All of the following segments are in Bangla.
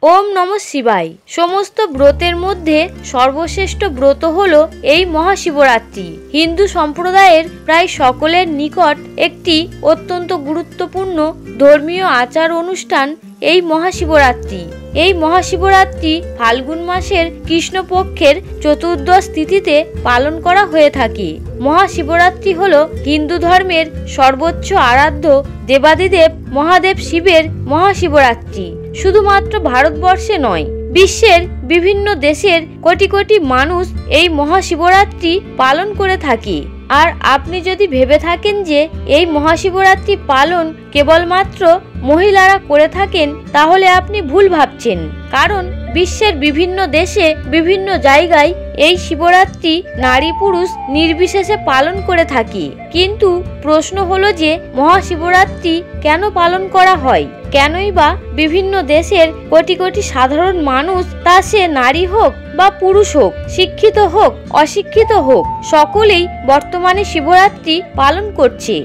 ওম নমঃ শিবায়। সমস্ত ব্রতের মধ্যে সর্বশ্রেষ্ঠ ব্রত হলো এই মহাশিবরাত্রি। হিন্দু সম্প্রদায়ের প্রায় সকলের নিকট একটি অত্যন্ত গুরুত্বপূর্ণ ধর্মীয় আচার অনুষ্ঠান এই মহাশিবরাত্রি। এই মহাশিবরাত্রি ফাল্গুন মাসের কৃষ্ণপক্ষের চতুর্দশ তিথিতে পালন করা হয়ে থাকে। মহাশিবরাত্রি হলো হিন্দু ধর্মের সর্বোচ্চ আরাধ্য দেবাদিদেব মহাদেব শিবের মহাশিবরাত্রি। শুধুমাত্র ভারতবর্ষে নয়, বিশ্বের বিভিন্ন দেশের কোটি কোটি মানুষ এই মহাশিবরাত্রি পালন করে থাকে। আর আপনি যদি ভেবে থাকেন যে এই মহাশিবরাত্রি পালন কেবলমাত্র মহিলারা করে থাকেন, তাহলে আপনি ভুল ভাবছেন। কারণ বিশ্বের বিভিন্ন দেশে বিভিন্ন জায়গায় এই শিবরাত্রি নারী পুরুষ নির্বিশেষে পালন করে থাকি। কিন্তু প্রশ্ন হলো যে মহাশিবরাত্রি কেন পালন করা হয়? কেনই বা বিভিন্ন দেশের কোটি কোটি সাধারণ মানুষ, তা সে নারী হোক বা পুরুষ হোক, শিক্ষিত হোক অশিক্ষিত হোক, সকলেই বর্তমানে শিবরাত্রি পালন করছে।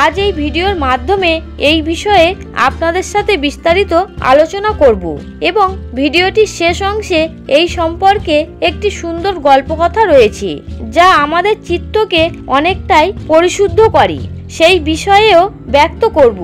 আজ এই ভিডিওর মাধ্যমে এই বিষয়ে আপনাদের সাথে বিস্তারিত আলোচনা করব এবং ভিডিওটির শেষ অংশে এই সম্পর্কে একটি সুন্দর গল্পকথা রয়েছে, যা আমাদের চিত্তকে অনেকটাই পরিশুদ্ধ করে, সেই বিষয়েও ব্যক্ত করব।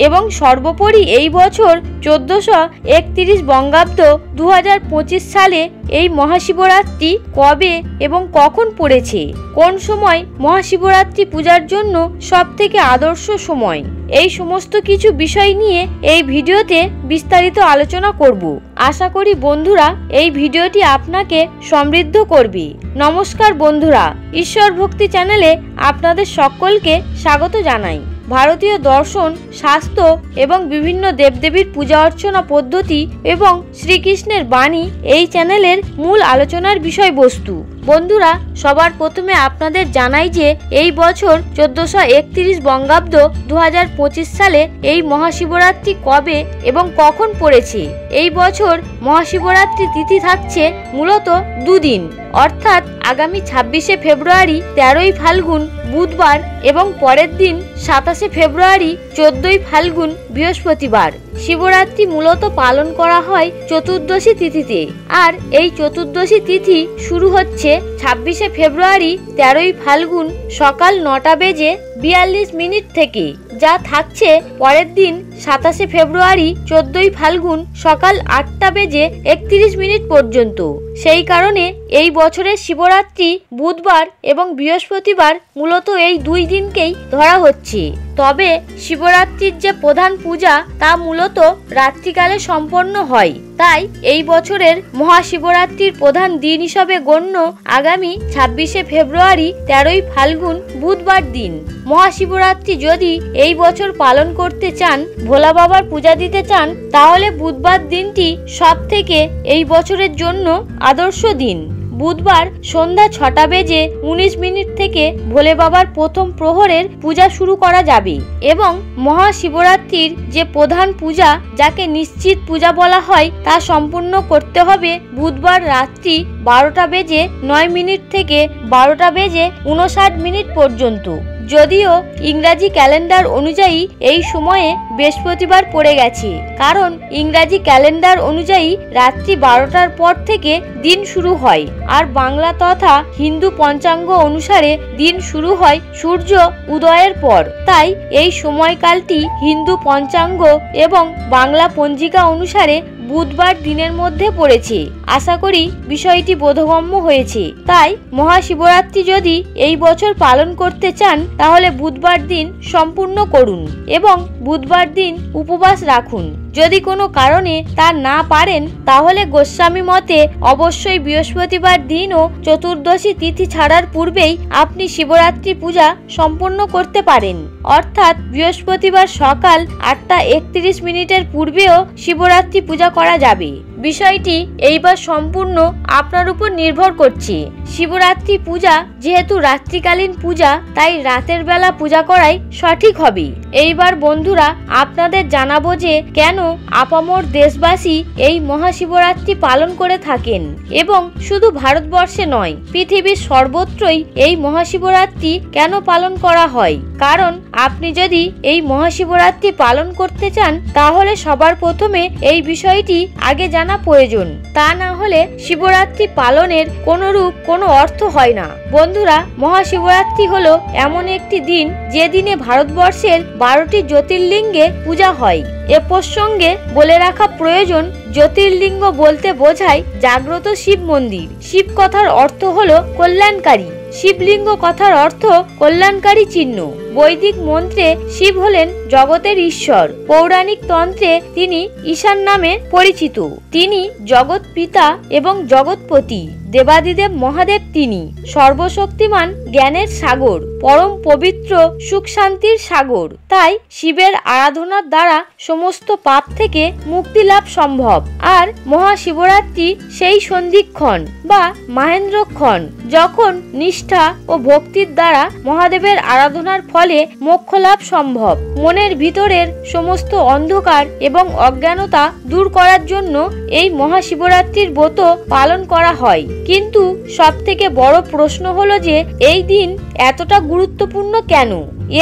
এবং সর্বোপরি এই বছর 1431 বঙ্গাব্দ 2025 সালে এই মহাশিবরাত্রি কবে এবং কখন পড়েছে, কোন সময় মহাশিবরাত্রি পূজার জন্য সবথেকে আদর্শ সময়, এই সমস্ত কিছু বিষয় নিয়ে এই ভিডিওতে বিস্তারিত আলোচনা করব। আশা করি বন্ধুরা এই ভিডিওটি আপনাকে সমৃদ্ধ করবে। নমস্কার বন্ধুরা, ঈশ্বর ভক্তি চ্যানেলে আপনাদের সকলকে স্বাগত জানাই। ভারতীয় দর্শন, শাস্ত্র এবং বিভিন্ন দেবদেবীর পূজা অর্চনা পদ্ধতি এবং শ্রীকৃষ্ণের বাণী এই চ্যানেলের মূল আলোচনার বিষয়বস্তু। বন্ধুরা, সবার প্রথমে আপনাদের জানাই যে এই বছর 1431 বঙ্গাব্দ 2025 সালে এই মহাশিবরাত্রি কবে এবং কখন পড়েছে। এই বছর মহাশিবরাত্রি তিথি থাকছে মূলত দুদিন, অর্থাৎ আগামী 26শে ফেব্রুয়ারি 13ই ফাল্গুন বুধবার এবং পরের দিন 27শে ফেব্রুয়ারি 14ই ফাল্গুন বৃহস্পতিবার। শিবরাত্রি মূলত পালন করা হয় চতুর্দশী তিথিতে, আর এই চতুর্দশী তিথি শুরু হচ্ছে 26শে ফেব্রুয়ারি 13ই ফাল্গুন সকাল 9:42 থেকে, যা থাকছে পরের দিন 27শে ফেব্রুয়ারি 14ই ফাল্গুন সকাল 8:31 পর্যন্ত। সেই কারণে এই বছরের শিবরাত্রি বুধবার এবং বৃহস্পতিবার মূলত এই দুই দিনকেই ধরা হচ্ছে। তবে শিবরাত্রির যে প্রধান পূজা তা মূলত রাত্রিকালে সম্পন্ন হয়, তাই এই বছরের মহাশিবরাত্রির প্রধান দিন হিসাবে গণ্য আগামী 26শে ফেব্রুয়ারি 13ই ফাল্গুন বুধবার দিন। মহাশিবরাত্রি যদি এই বছর পালন করতে চান, ভোলা বাবার পূজা দিতে চান, তাহলে বুধবার দিনটি সব থেকে এই বছরের জন্য আদর্শ দিন। বুধবার সন্ধ্যা 6:19 থেকে ভোলে বাবার প্রথম প্রহরের পূজা শুরু করা যাবে এবং মহাশিবরাত্রির যে প্রধান পূজা, যাকে নিশ্চিত পূজা বলা হয়, তা সম্পূর্ণ করতে হবে বুধবার রাত্রি 12:09 থেকে 12:59 পর্যন্ত। যদিও ইংরাজি ক্যালেন্ডার অনুযায়ী এই সময়ে বৃহস্পতিবার পড়ে গেছে, কারণ ইংরাজি ক্যালেন্ডার অনুযায়ী রাত্রি 12টার পর থেকে দিন শুরু হয়, আর বাংলা তথা হিন্দু পঞ্চাঙ্গ অনুসারে দিন শুরু হয় সূর্য উদয়ের পর। তাই এই সময়কালটি হিন্দু পঞ্চাঙ্গ এবং বাংলা পঞ্জিকা অনুসারে বুধবার দিনের মধ্যে পড়েছে। আশা করি বিষয়টি বোধগম্য হয়েছে। তাই মহাশিবরাত্রি যদি এই বছর পালন করতে চান, তাহলে বুধবার দিন সম্পূর্ণ করুন এবং বুধবার দিন উপবাস রাখুন। যদি কোনো কারণে তা না পারেন, তাহলে গোস্বামী মতে অবশ্যই বৃহস্পতিবার দিন ও চতুর্দশী তিথি ছাড়ার পূর্বেই আপনি শিবরাত্রি পূজা সম্পন্ন করতে পারেন, অর্থাৎ বৃহস্পতিবার সকাল 8:31 পূর্বেও শিবরাত্রি পূজা করা যাবে। বিষয়টি এইবার সম্পূর্ণ আপনার উপর নির্ভর করছে। শিবরাত্রি পূজা যেহেতু রাত্রিকালীন পূজা, তাই রাতের বেলা পূজা করাই সঠিক হবে। এইবার বন্ধুরা আপনাদের জানাবো যে কেন আপামর দেশবাসী এই মহাশিবরাত্রি পালন করে থাকেন, এবং শুধু ভারতবর্ষে নয়, পৃথিবীর সর্বত্রই এই মহাশিবরাত্রি কেন পালন করা হয়। কারণ আপনি যদি এই মহাশিবরাত্রি পালন করতে চান তাহলে সবার প্রথমে এই বিষয়টি আগে জানা প্রয়োজন। তা না হলে শিবরাত্রি পালনের কোনো অর্থ হয় না। বন্ধুরা, মহাশিবরাত্রি হলো এমন একটি দিন যে দিনে ভারতবর্ষের 12টি জ্যোতির্লিঙ্গে পূজা হয়। এ প্রসঙ্গে বলে রাখা প্রয়োজন, জ্যোতির্লিঙ্গ বলতে বোঝায় জাগ্রত শিব মন্দির। শিব কথার অর্থ হলো কল্যাণকারী, শিবলিঙ্গ কথার অর্থ কল্যাণকারী চিহ্ন। বৈদিক মন্ত্রে শিব হলেন জগতের ঈশ্বর। পৌরাণিক তন্ত্রে তিনি ঈশান নামে পরিচিত। তিনি জগৎ পিতা এবং জগৎপতি। দেবাদিদেব মহাদেব তিনি সর্বশক্তিমান, জ্ঞানের সাগর, পরম পবিত্র, সুখ শান্তির সাগর। তাই শিবের আরাধনার দ্বারা সমস্ত পাপ থেকে মুক্তি লাভ সম্ভব। আর মহাশিবরাত্রি সেই সন্ধিক্ষণ বা মাহেন্দ্রক্ষণ যখন নিষ্ঠা ও ভক্তির দ্বারা মহাদেবের আরাধনার ফলে মোক্ষ লাভ সম্ভব। মনের ভিতরের সমস্ত অন্ধকার এবং অজ্ঞানতা দূর করার জন্য এই মহাশিবরাত্রির ব্রত পালন করা হয়। কিন্তু সবথেকে বড় প্রশ্ন হলো যে এই দিন এতটা গুরুত্বপূর্ণ কেন?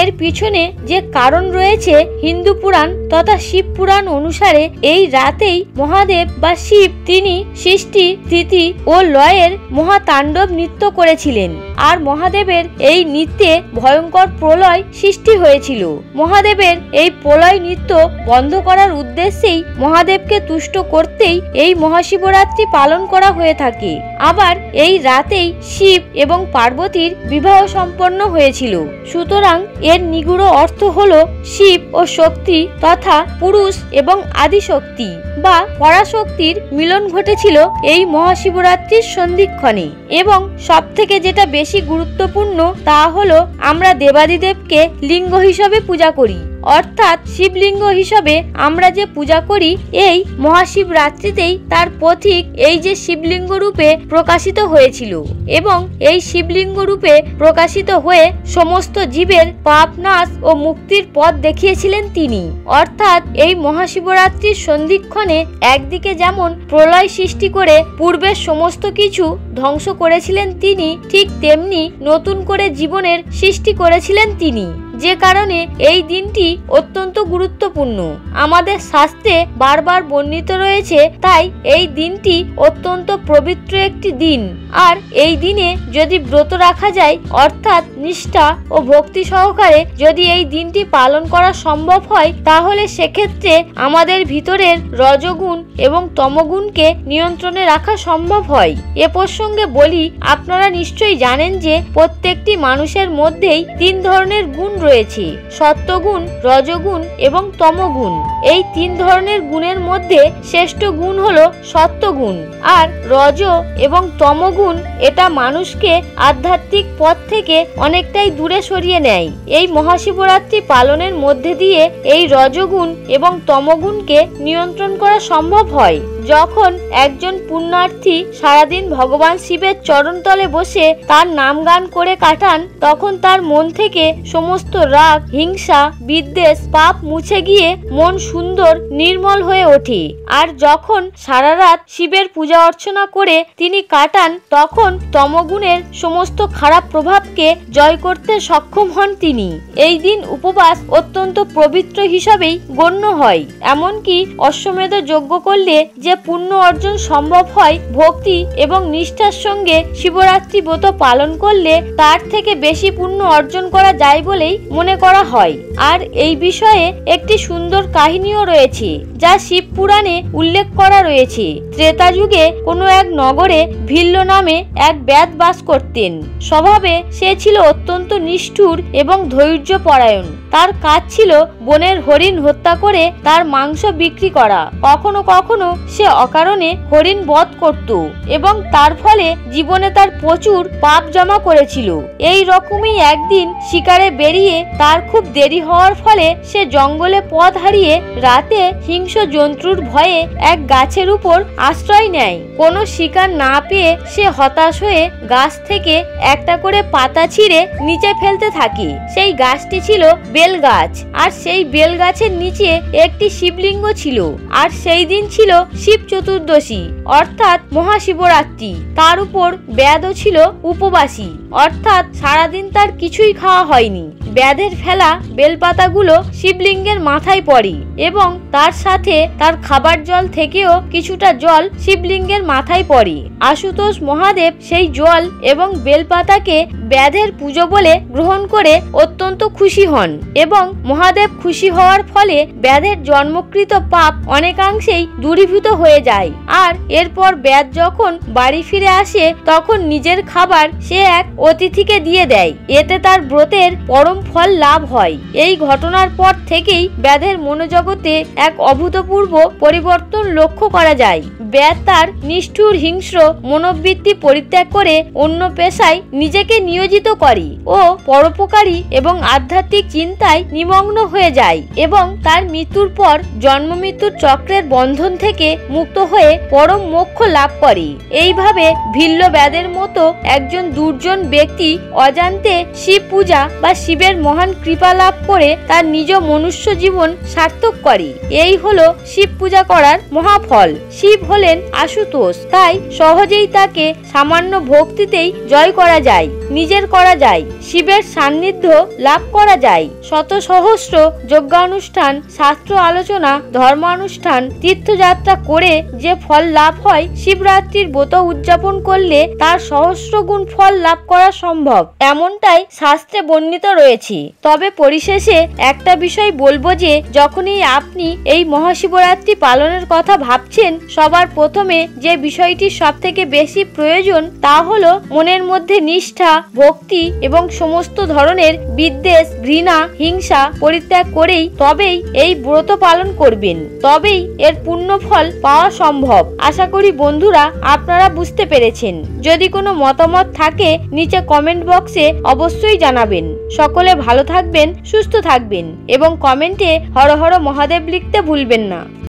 এর পিছনে যে কারণ রয়েছে, হিন্দু পুরাণ তথা শিব পুরাণ অনুসারে এই রাতেই মহাদেব বা শিব তিনি সৃষ্টি, স্থিতি ও লয়ের মহাতাণ্ডব নৃত্য করেছিলেন। আর মহাদেবের এই নৃত্যে ভয়ঙ্কর প্রলয় সৃষ্টি হয়েছিল। মহাদেবের এই প্রলয় নৃত্য বন্ধ করার উদ্দেশ্যেই, মহাদেবকে তুষ্ট করতেই এই মহাশিবরাত্রি পালন করা হয়ে থাকে। আবার এই রাতেই শিব এবং পার্বতীর বিবাহ সম্পন্ন হয়েছিল। সুতরাং এর নিগুড় অর্থ হলো শিব ও শক্তি তথা পুরুষ এবং আদিশক্তি বা পরাশক্তির মিলন ঘটেছিল এই মহাশিবরাত্রির সন্ধিক্ষণে। এবং সবথেকে যেটা বেশি গুরুত্বপূর্ণ তা হলো আমরা দেবাদিদেবকে লিঙ্গ হিসাবে পূজা করি, অর্থাৎ শিবলিঙ্গ হিসাবে আমরা যে পূজা করি, এই মহাশিবরাত্রিতেই তার প্রতীক এই যে শিবলিঙ্গ রূপে প্রকাশিত হয়েছিল। এবং এই শিবলিঙ্গ রূপে প্রকাশিত হয়ে সমস্ত জীবের পাপ নাশ ও মুক্তির পথ দেখিয়েছিলেন তিনি। অর্থাৎ এই মহাশিবরাত্রির সন্ধিক্ষণে একদিকে যেমন প্রলয় সৃষ্টি করে পূর্বের সমস্ত কিছু ধ্বংস করেছিলেন তিনি, ঠিক তেমনি নতুন করে জীবনের সৃষ্টি করেছিলেন তিনি। যে কারণে এই দিনটি অত্যন্ত গুরুত্বপূর্ণ। আমাদের শাস্ত্রে বারবার বর্ণিত রয়েছে, তাই এই দিনটি অত্যন্ত পবিত্র একটি দিন। আর এই দিনে যদি ব্রত রাখা যায়, অর্থাৎ নিষ্ঠা ও ভক্তি সহকারে যদি এই দিনটি পালন করা সম্ভব হয়, তাহলে সেক্ষেত্রে আমাদের ভিতরের রজগুণ এবং তমগুণকে নিয়ন্ত্রণে রাখা সম্ভব হয়। এ প্রসঙ্গে বলি, আপনারা নিশ্চয়ই জানেন যে প্রত্যেকটি মানুষের মধ্যেই 3 ধরনের গুণ রয়েছে, সত্ত্বগুণ, রজগুণ এবং তমগুণ। এই 3 ধরনের গুণের মধ্যে শ্রেষ্ঠ গুণ হলো সত্ত্বগুণ। আর রজ এবং তমগুণ এটা মানুষকে আধ্যাত্মিক পথ থেকে অনেকটাই দূরে সরিয়ে নেয়। এই মহাশিবরাত্রি পালনের মধ্যে দিয়ে এই রজগুণ এবং তমগুণকে নিয়ন্ত্রণ করা সম্ভব হয়। যখন একজন পুণ্যার্থী সারাদিন ভগবান শিবের চরণতলে বসে তার নাম গান করে কাটান, তখন তার মন থেকে সমস্ত রাগ, হিংসা, বিদ্বেষ, পাপ মুছে গিয়ে মন সুন্দর, নির্মল হয়ে ওঠে। আর যখন সারা রাত শিবের পূজা অর্চনা করে তিনি কাটান, তখন তমগুণের সমস্ত খারাপ প্রভাবকে জয় করতে সক্ষম হন তিনি। এই দিন উপবাস অত্যন্ত পবিত্র হিসাবেই গণ্য হয়। এমনকি অশ্বমেধ যজ্ঞ করলে যে পুণ্য অর্জন সম্ভব হয়, ভক্তি এবং নিষ্ঠার সঙ্গে শিবরাত্রি ব্রত পালন করলে তার থেকে বেশি পুণ্য অর্জন করা যায় বলেই মনে করা হয়। আর এই বিষয়ে একটি সুন্দর কাহিনীও রয়েছে, যা শিব পুরাণে উল্লেখ করা রয়েছে। ত্রেতা যুগে কোনো এক নগরে ভিল্ল নামে এক ব্যাধ বাস করতেন। স্বভাবে সে ছিল অত্যন্ত নিষ্ঠুর এবং ধৈর্যপরায়ণ। তার কাজ ছিল বনের হরিণ হত্যা করে তার মাংস বিক্রি করা। কখনো কখনো সে অকারণে হরিণ বধ করত এবং তার ফলে জীবনে তার প্রচুর পাপ জমা করেছিল। এই রকমই একদিন শিকারে বেরিয়ে তার খুব দেরি হওয়ার ফলে সে জঙ্গলে পথ হারিয়ে রাতে হিংস্র জন্তুর ভয়ে এক গাছের উপর আশ্রয় নেয়। কোনো শিকার না পেয়ে সে হতাশ হয়ে গাছ থেকে একটা করে পাতা ছিঁড়ে নিচে ফেলতে থাকে। সেই গাছটি ছিল বেল গাছ, আর সেই বেল গাছের নিচে একটি শিবলিঙ্গ ছিল। আর সেই দিন ছিল শিব চতুর্দশী, অর্থাৎ মহাশিবরাত্রি। তার উপর ব্যাধও ছিল উপবাসী, অর্থাৎ সারাদিন তার কিছুই খাওয়া হয়নি। ব্যাধের ফেলা বেলপাতাগুলো শিবলিঙ্গের মাথায় পড়ে এবং তার সাথে তার খাবার জল থেকেও কিছুটা জল শিবলিঙ্গের মাথায় পড়ে। আশুতোষ মহাদেব সেই জল এবং বেলপাতাকে ব্যাধের পুজো বলে গ্রহণ করে অত্যন্ত খুশি হন এবং মহাদেব খুশি হওয়ার ফলে ব্যাধের জন্মকৃত পাপ অনেকাংশেই দূরীভূত হয়ে যায়। আর এরপর ব্যাধ যখন বাড়ি ফিরে আসে তখন নিজের খাবার সে এক অতিথিকে দিয়ে দেয়। এতে তার ব্রতের পরম ফল লাভ হয়। এই ঘটনার পর থেকেই ব্যাধের মনোজগতে এক অভূতপূর্ব পরিবর্তন লক্ষ্য করা যায়। ব্যাধ তার নিষ্ঠুর হিংস্র মনোবৃত্তি পরিত্যাগ করে অন্য পেশায় নিজেকে নিয়োজিত করে ও পরোপকারী এবং আধ্যাত্মিক চিন্তায় নিমগ্ন হয়ে যায় এবং তার মৃত্যুর পর জন্ম মৃত্যুর চক্রের বন্ধন থেকে মুক্ত হয়ে পরম মোক্ষ লাভ করে। এইভাবে ভিল্ল ব্যাধের মতো একজন দুর্জন ব্যক্তি অজান্তে শিব পূজা বা শিবের মহান কৃপা লাভ করে তার নিজ মনুষ্য জীবন সার্থক করে। এই হলো শিব পূজা করার মহাফল। শিব হলেন আশুতোষ, তাই সহজেই তাকে সামান্য ভক্তিতেই জয় করা যায়, নিজের করা যায়, শিবের সান্নিধ্য লাভ করা যায়। শত সহস্র যজ্ঞানুষ্ঠান, শাস্ত্র আলোচনা, ধর্মানুষ্ঠান, তীর্থযাত্রা করে যে ফল লাভ হয়, শিবরাত্রির ব্রত উদযাপন করলে তার সহস্র গুণ ফল লাভ করা সম্ভব, এমনটাই শাস্ত্রে বর্ণিত রয়েছে। তবে পরিশেষে একটা বিষয় বলবো যে যখনই আপনি এই মহাশিবরাত্রি পালনের কথা ভাবছেন, সবার প্রথমে যে বিষয়টি সব থেকে বেশি প্রয়োজন তা হলো মনের মধ্যে নিষ্ঠা, ভক্তি এবং সমস্ত ধরনের বিদ্বেষ, ঘৃণা, হিংসা পরিত্যাগ করেই তবেই এই ব্রত পালন করবেন, তবেই এর পূর্ণ ফল পাওয়া সম্ভব। আশা করি বন্ধুরা আপনারা বুঝতে পেরেছেন। যদি কোনো মতামত থাকে নিচে কমেন্ট বক্সে অবশ্যই জানাবেন। সকলে ভালো থাকবেন, সুস্থ থাকবেন এবং কমেন্টে হর হর মহাদেব লিখতে ভুলবেন না।